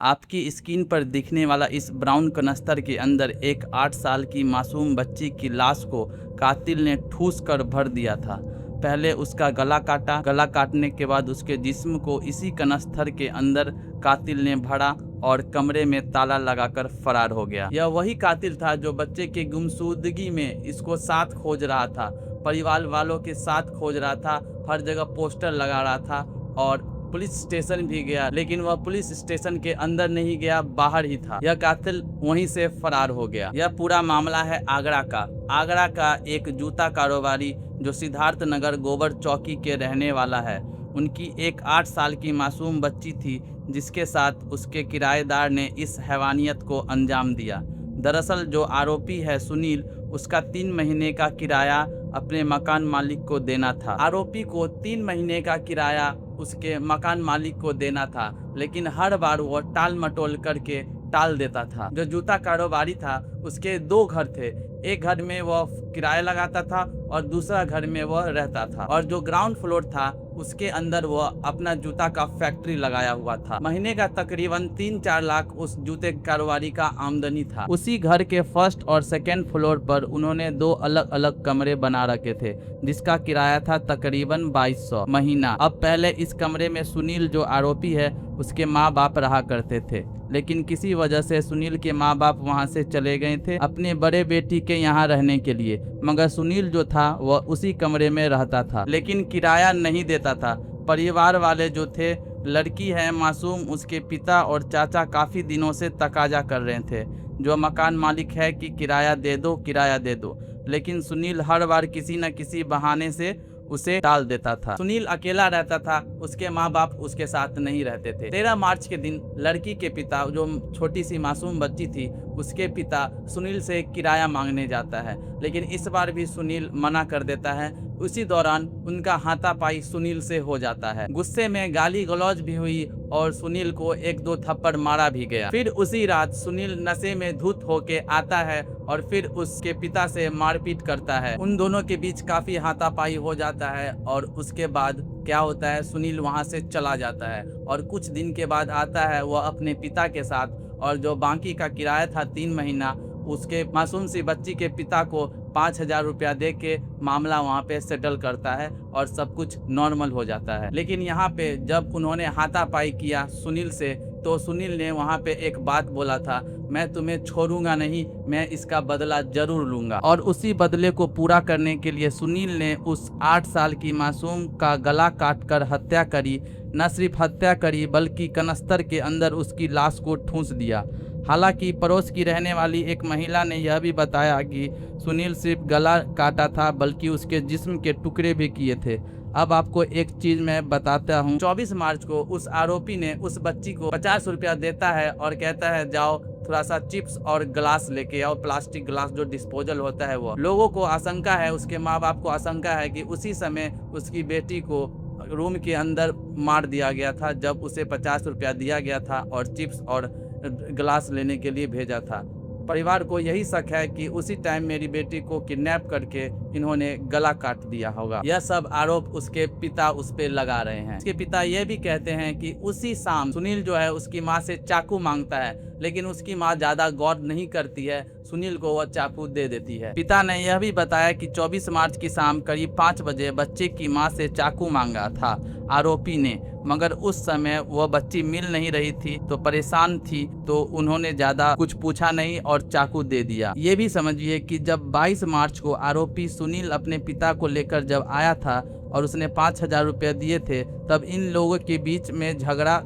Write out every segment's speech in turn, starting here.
आपकी स्क्रीन पर दिखने वाला इस ब्राउन कनस्तर के अंदर एक 8 साल की मासूम बच्ची की लाश को कातिल ने ठूस कर भर दिया था। पहले उसका गला काटा, गला काटने के बाद उसके जिस्म को इसी कनस्तर के अंदर कातिल ने भरा और कमरे में ताला लगाकर फरार हो गया। यह वही कातिल था जो बच्चे के गुमशुदगी में इसको साथ खोज रहा था, परिवार वालों के साथ खोज रहा था, हर जगह पोस्टर लगा रहा था और पुलिस स्टेशन भी गया, लेकिन वह पुलिस स्टेशन के अंदर नहीं गया, बाहर ही था। यह कातिल वहीं से फरार हो गया। यह पूरा मामला है आगरा का। आगरा का एक जूता कारोबारी जो सिद्धार्थ नगर गोबर चौकी के रहने वाला है, उनकी एक 8 साल की मासूम बच्ची थी जिसके साथ उसके किराएदार ने इस हैवानियत को अंजाम दिया। दरअसल जो आरोपी है सुनील, उसका 3 महीने का किराया अपने मकान मालिक को देना था। आरोपी को 3 महीने का किराया उसके मकान मालिक को देना था, लेकिन हर बार वो टाल मटोल करके टाल देता था। जो जूता कारोबारी था उसके 2 घर थे, एक घर में वह किराया लगाता था और दूसरा घर में वह रहता था, और जो ग्राउंड फ्लोर था उसके अंदर वह अपना जूता का फैक्ट्री लगाया हुआ था। महीने का तकरीबन 3-4 लाख उस जूते कारोबारी का आमदनी था। उसी घर के फर्स्ट और सेकेंड फ्लोर पर उन्होंने 2 अलग अलग कमरे बना रखे थे जिसका किराया था तकरीबन 2200 महीना। अब पहले इस कमरे में सुनील जो आरोपी है उसके माँ बाप रहा करते थे, लेकिन किसी वजह से सुनील के माँ बाप वहां से चले गए थे अपने बड़े बेटी के यहाँ रहने के लिए, मगर सुनील जो था वह उसी कमरे में रहता था, लेकिन किराया नहीं देता था। परिवार वाले जो थे, लड़की है मासूम, उसके पिता और चाचा काफ़ी दिनों से तकाजा कर रहे थे जो मकान मालिक है कि किराया दे दो, किराया दे दो, लेकिन सुनील हर बार किसी न किसी बहाने से उसे टाल देता था। सुनील अकेला रहता था, उसके माँ बाप उसके साथ नहीं रहते थे। 13 मार्च के दिन लड़की के पिता, जो छोटी सी मासूम बच्ची थी, उसके पिता सुनील से किराया मांगने जाता है, लेकिन इस बार भी सुनील मना कर देता है। उसी दौरान उनका हाथापाई सुनील से हो जाता है। गुस्से में गाली गलौज भी हुई और सुनील को 1-2 थप्पड़ मारा भी गया। फिर उसी रात सुनील नशे में धुत होके आता है और फिर उसके पिता से मारपीट करता है। उन दोनों के बीच काफी हाथापाई हो जाता है और उसके बाद क्या होता है, सुनील वहां से चला जाता है और कुछ दिन के बाद आता है वह अपने पिता के साथ, और जो बाकी का किराया था 3 महीना, उसके मासूम सी बच्ची के पिता को 5000 रुपया दे के मामला वहाँ पे सेटल करता है और सब कुछ नॉर्मल हो जाता है। लेकिन यहाँ पे जब उन्होंने हाथापाई किया सुनील से, तो सुनील ने वहाँ पे एक बात बोला था, मैं तुम्हें छोड़ूंगा नहीं, मैं इसका बदला जरूर लूंगा। और उसी बदले को पूरा करने के लिए सुनील ने उस 8 साल की मासूम का गला काट कर हत्या करी। न सिर्फ हत्या करी बल्कि कनस्तर के अंदर उसकी लाश को ठूंस दिया। हालांकि पड़ोस की रहने वाली एक महिला ने यह भी बताया कि सुनील सिर्फ गला काटा था बल्कि उसके जिस्म के टुकड़े भी किए थे। अब आपको एक चीज मैं बताता हूँ। 24 मार्च को उस आरोपी ने उस बच्ची को 50 रुपया देता है और कहता है जाओ थोड़ा सा चिप्स और ग्लास लेके आओ, प्लास्टिक ग्लास जो डिस्पोजल होता है वो। लोगों को आशंका है, उसके माँ बाप को आशंका है कि उसी समय उसकी बेटी को रूम के अंदर मार दिया गया था जब उसे 50 रुपया दिया गया था और चिप्स और ग्लास लेने के लिए भेजा था। परिवार को यही शक है कि उसी टाइम मेरी बेटी को किडनैप करके इन्होंने गला काट दिया होगा। यह सब आरोप उसके पिता उस पे लगा रहे हैं। उसके पिता यह भी कहते हैं कि उसी शाम सुनील जो है उसकी माँ से चाकू मांगता है, लेकिन उसकी माँ ज्यादा गौर नहीं करती है, सुनील को वह चाकू दे देती है। पिता ने यह भी बताया कि 24 मार्च की शाम करीब 5 बजे बच्चे की माँ से चाकू मांगा था आरोपी ने, मगर उस समय वह बच्ची मिल नहीं रही थी तो परेशान थी, तो उन्होंने ज्यादा कुछ पूछा नहीं और चाकू दे दिया। ये भी समझिए कि जब 22 मार्च को आरोपी सुनील अपने पिता को लेकर जब आया था और उसने 5000 रुपये दिए थे, तब इन लोगों के बीच में झगड़ा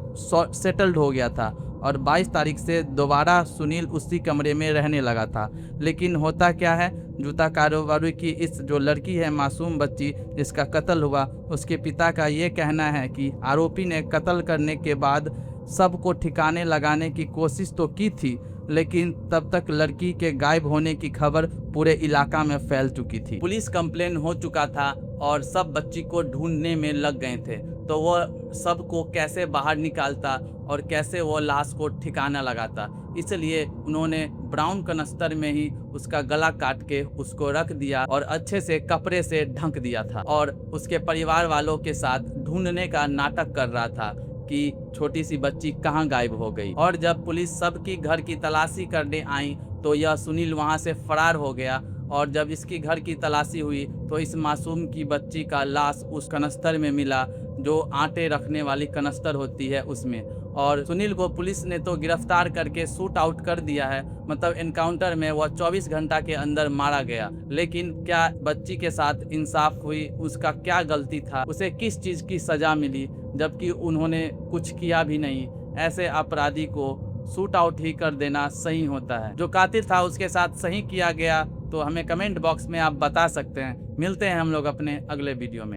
सेटल्ड हो गया था और 22 तारीख से दोबारा सुनील उसी कमरे में रहने लगा था। लेकिन होता क्या है, जूता कारोबारी की इस जो लड़की है मासूम बच्ची जिसका कत्ल हुआ, उसके पिता का ये कहना है कि आरोपी ने कत्ल करने के बाद सबको ठिकाने लगाने की कोशिश तो की थी, लेकिन तब तक लड़की के गायब होने की खबर पूरे इलाका में फैल चुकी थी। पुलिस कंप्लेन हो चुका था और सब बच्ची को ढूंढने में लग गए थे, तो वो सबको कैसे बाहर निकालता और कैसे वो लाश को ठिकाना लगाता, इसलिए उन्होंने ब्राउन कनस्तर में ही उसका गला काट के उसको रख दिया और अच्छे से कपड़े से ढक दिया था और उसके परिवार वालों के साथ ढूंढने का नाटक कर रहा था कि छोटी सी बच्ची कहाँ गायब हो गई। और जब पुलिस सबकी घर की तलाशी करने आई तो यह सुनील वहां से फरार हो गया। और जब इसकी घर की तलाशी हुई तो इस मासूम की बच्ची का लाश उस कनस्तर में मिला, जो आटे रखने वाली कनस्तर होती है उसमें। और सुनील को पुलिस ने तो गिरफ्तार करके शूट आउट कर दिया है, मतलब एनकाउंटर में वह 24 घंटा के अंदर मारा गया। लेकिन क्या बच्ची के साथ इंसाफ हुई? उसका क्या गलती था? उसे किस चीज़ की सज़ा मिली, जबकि उन्होंने कुछ किया भी नहीं? ऐसे अपराधी को शूट आउट ही कर देना सही होता है। जो कातिल था उसके साथ सही किया गया तो हमें कमेंट बॉक्स में आप बता सकते हैं। मिलते हैं हम लोग अपने अगले वीडियो में।